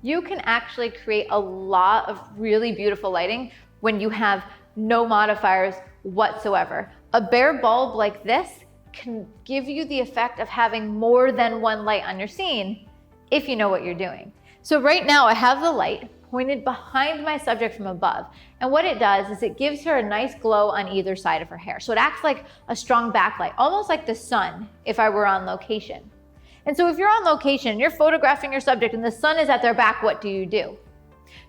You can actually create a lot of really beautiful lighting when you have no modifiers whatsoever. A bare bulb like this can give you the effect of having more than one light on your scene if you know what you're doing. So right now I have the light pointed behind my subject from above. And what it does is it gives her a nice glow on either side of her hair. So it acts like a strong backlight, almost like the sun if I were on location. And so if you're on location and you're photographing your subject and the sun is at their back, what do?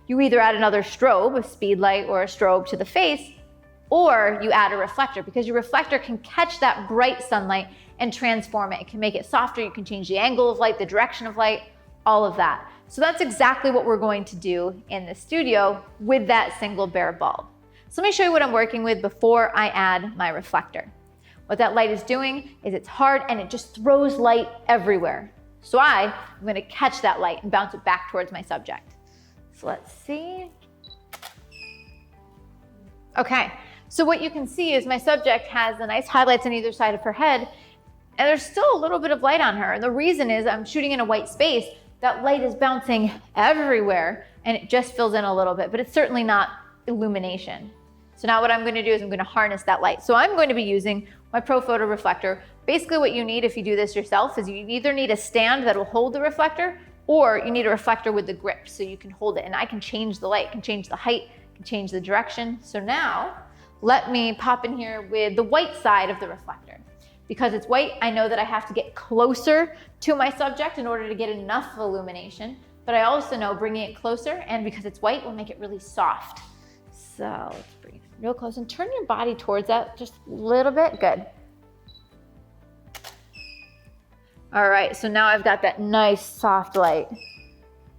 You either add another strobe, a speed light or a strobe to the face, or you add a reflector, because your reflector can catch that bright sunlight and transform it. It can make it softer, you can change the angle of light, the direction of light, all of that. So that's exactly what we're going to do in the studio with that single bare bulb. So let me show you what I'm working with before I add my reflector. What that light is doing is it's hard and it just throws light everywhere. So I'm going to catch that light and bounce it back towards my subject. So let's see. Okay, so what you can see is my subject has the nice highlights on either side of her head, and there's still a little bit of light on her. And the reason is I'm shooting in a white space. That light is bouncing everywhere and it just fills in a little bit, but it's certainly not illumination. So now what I'm going to do is I'm going to harness that light. So I'm going to be using my Pro Photo reflector. Basically what you need if you do this yourself is you either need a stand that will hold the reflector, or you need a reflector with the grip so you can hold it. And I can change the light, can change the height, can change the direction. So now let me pop in here with the white side of the reflector. Because it's white, I know that I have to get closer to my subject in order to get enough illumination, but I also know bringing it closer, and because it's white, will make it really soft. So let's bring it real close and turn your body towards that just a little bit. Good. All right, so now I've got that nice soft light.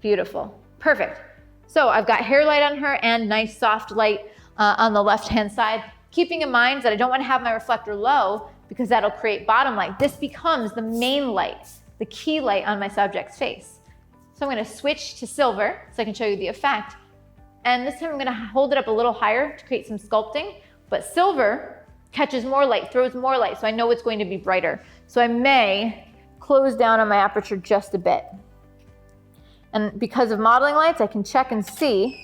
Beautiful, perfect. So I've got hair light on her and nice soft light on the left-hand side, keeping in mind that I don't want to have my reflector low because that'll create bottom light. This becomes the main light, the key light on my subject's face. So I'm going to switch to silver so I can show you the effect. And this time I'm going to hold it up a little higher to create some sculpting, but silver catches more light, throws more light, so I know it's going to be brighter. So I may close down on my aperture just a bit. And because of modeling lights, I can check and see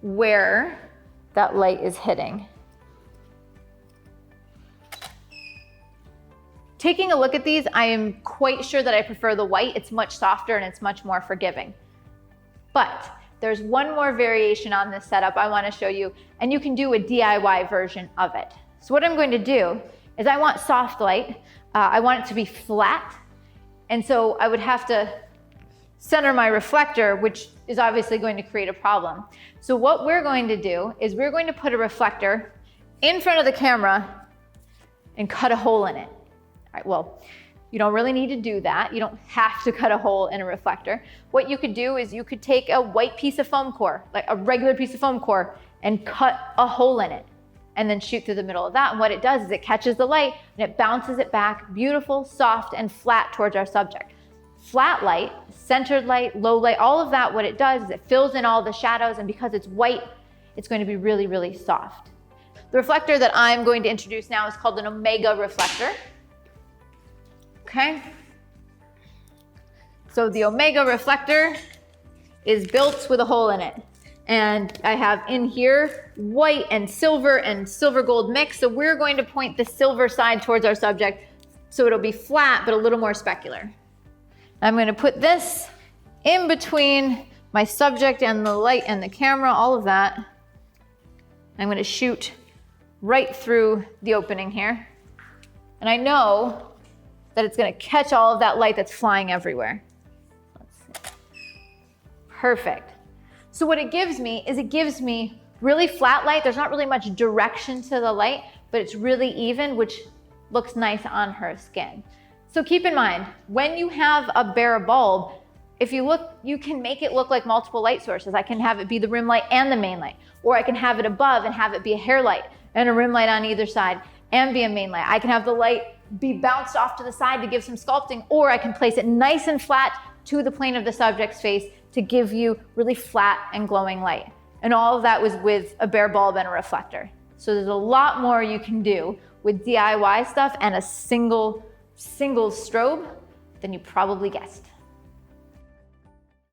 where that light is hitting. Taking a look at these, I am quite sure that I prefer the white. It's much softer and it's much more forgiving. But there's one more variation on this setup I want to show you, and you can do a DIY version of it. So what I'm going to do is I want soft light. I want it to be flat. And so I would have to center my reflector, which is obviously going to create a problem. So what we're going to do is we're going to put a reflector in front of the camera and cut a hole in it. All right, well, you don't really need to do that. You don't have to cut a hole in a reflector. What you could do is you could take a white piece of foam core, like a regular piece of foam core, and cut a hole in it and then shoot through the middle of that. And what it does is it catches the light and it bounces it back, beautiful, soft, and flat towards our subject. Flat light, centered light, low light, all of that, what it does is it fills in all the shadows, and because it's white, it's going to be really, really soft. The reflector that I'm going to introduce now is called an Omega reflector. Okay. So the Omega reflector is built with a hole in it. And I have in here white and silver gold mix. So we're going to point the silver side towards our subject so it'll be flat but a little more specular. I'm going to put this in between my subject and the light and the camera, all of that. I'm going to shoot right through the opening here. And I know that it's going to catch all of that light that's flying everywhere. Let's see. Perfect. So what it gives me is it gives me really flat light. There's not really much direction to the light, but it's really even, which looks nice on her skin. So keep in mind, when you have a bare bulb, if you look, you can make it look like multiple light sources. I can have it be the rim light and the main light, or I can have it above and have it be a hair light and a rim light on either side and be a main light. I can have the light be bounced off to the side to give some sculpting, or I can place it nice and flat to the plane of the subject's face to give you really flat and glowing light. And all of that was with a bare bulb and a reflector. So there's a lot more you can do with DIY stuff and a single strobe than you probably guessed.